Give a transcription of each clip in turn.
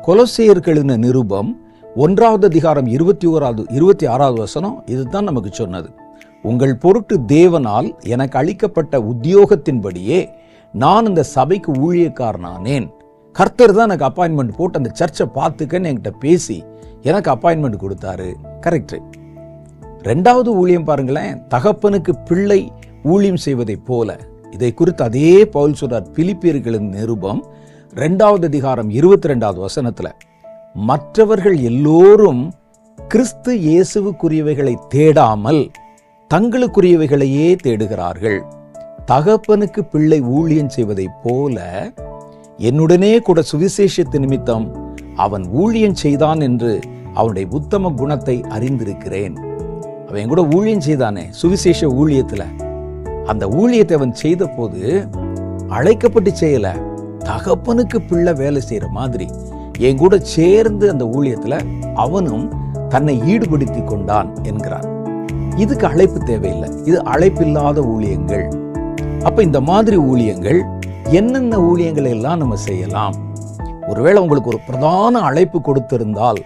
கொலோசியர்களின் நிருபம் 1வது அதிகாரம் 26வது வசனம் இதுதான் நமக்கு சொன்னது. உங்கள் பொருட்டு தேவனால் எனக்கு அளிக்கப்பட்ட உத்தியோகத்தின்படியே நான் இந்த சபைக்கு ஊழியக்காரனானேன். கர்த்தர் தான் எனக்கு அப்பாயின்மெண்ட் போட்டு அந்த சர்ச்சை பார்த்துக்கன்னு என்கிட்ட பேசி எனக்கு அப்பாயின்மெண்ட் கொடுத்தாரு. கரெக்ட். 2வது ஊழியம் பாருங்களேன், தகப்பனுக்கு பிள்ளை ஊழியம் செய்வதை போல. இதை குறித்து அதே பவுல் சொல்றார் பிலிப்பியர்களின் நிருபம் 2வது அதிகாரம் 22வது வசனத்துல, மற்றவர்கள் எல்லோரும் கிறிஸ்து இயேசுவுக்குரியவைகளை தேடாமல் தங்களுக்குரியவைகளையே தேடுகிறார்கள். தகப்பனுக்கு பிள்ளை ஊழியம் செய்வதை போல என்னுடனே கூட சுவிசேஷத்து நிமித்தம் அவன் ஊழியம் செய்தான் என்று அவனுடைய உத்தம குணத்தை அறிந்திருக்கிறேன். அவன் கூட ஊழியம் செய்தானே சுவிசேஷ ஊழியத்துல, அந்த ஊழியத்தை அவன் செய்த போது அழைக்கப்பட்டு செய்யல, தகப்பனுக்கு பிள்ளை வேலை செய்யற மாதிரி என் கூட சேர்ந்து அந்த ஊழியத்துல அவனும் தன்னை ஈடுபடுத்தி கொண்டான் என்கிறான். இதுக்கு அழைப்பு தேவையில்லை, இது அழைப்பில்லாத ஊழியங்கள். அப்ப இந்த மாதிரி ஊழியங்கள் என்னென்ன ஊழியங்களை எல்லாம் நம்ம செய்யலாம்? ஒருவேளை உங்களுக்கு ஒரு பிரதான அழைப்பு கொடுத்திருந்தால்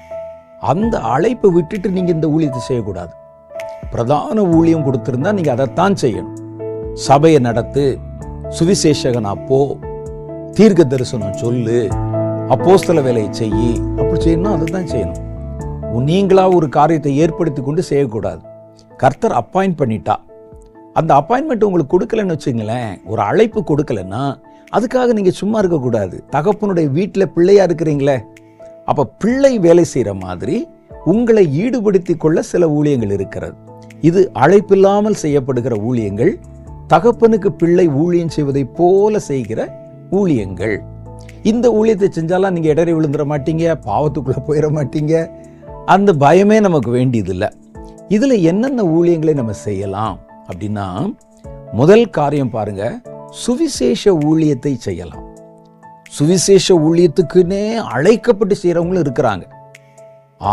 அந்த அழைப்பை விட்டுட்டு நீங்க இந்த ஊழியத்தை செய்யக்கூடாது. பிரதான ஊழியம் கொடுத்திருந்தா நீங்க அதைத்தான் செய்யணும். சபையை நடத்து, சுவிசேஷகனா போ, தீர்க்க தரிசனம் சொல்லு, அப்போஸ்தல வேலையை செய்யி, அப்படி செய்யணும், அதை தான் செய்யணும். நீங்களா ஒரு காரியத்தை ஏற்படுத்தி கொண்டு செய்யக்கூடாது. கர்த்தர் அப்பாயிண்ட் பண்ணிட்டா, அந்த அப்பாயின்மெண்ட் உங்களுக்கு கொடுக்கலன்னு வச்சுங்களேன், ஒரு அழைப்பு கொடுக்கலன்னா அதுக்காக நீங்க சும்மா இருக்கக்கூடாது. தகப்பனுடைய வீட்டில் பிள்ளையா இருக்கிறீங்களே, அப்ப பிள்ளை வேலை செய்யற மாதிரி உங்களை ஈடுபடுத்தி கொள்ள சில ஊழியங்கள் இருக்கிறது. இது அழைப்பில்லாமல் செய்யப்படுகிற ஊழியங்கள், தகப்பனுக்கு பிள்ளை ஊழியம் செய்வதை போல செய்கிற ஊழியங்கள். இந்த ஊழியத்தை செஞ்சாலாம் நீங்க இடறி விழுந்துட மாட்டீங்க, பாவத்துக்குள்ள போயிட மாட்டீங்க, அந்த பயமே நமக்கு வேண்டியதில்லை. இதுல என்னென்ன ஊழியங்களை நம்ம செய்யலாம் அப்படின்னா, முதல் காரியம் பாருங்க, சுவிசேஷ ஊழியத்தை செய்யலாம். சுவிசேஷ ஊழியத்துக்குன்னே அழைக்கப்பட்டு செய்யறவங்களும் இருக்கிறாங்க.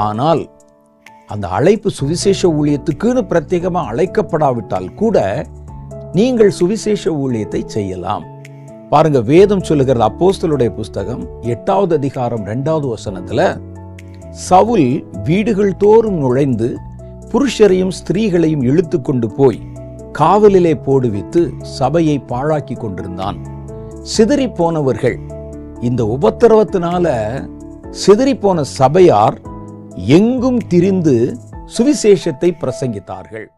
ஆனால் அந்த அழைப்பு சுவிசேஷ ஊழியத்துக்குன்னு பிரத்யேகமா அழைக்கப்படாவிட்டால் கூட நீங்கள் சுவிசேஷ ஊழியத்தை செய்யலாம். பாருங்க, வேதம் சொல்லுகிறது, அப்போஸ்தலருடைய புஸ்தகம் 8வது அதிகாரம் 2வது வசனத்துல, சவுல் வீடுகள் தோறும் நுழைந்து புருஷரையும் ஸ்திரீகளையும் இழுத்து கொண்டு போய் காவலிலே போடுவித்து சபையை பாழாக்கி கொண்டிருந்தான். சிதறி போனவர்கள், இந்த உபத்திரவத்தினால சிதறி போன சபையார் எங்கும் திரிந்து சுவிசேஷத்தை பிரசங்கித்தார்கள்.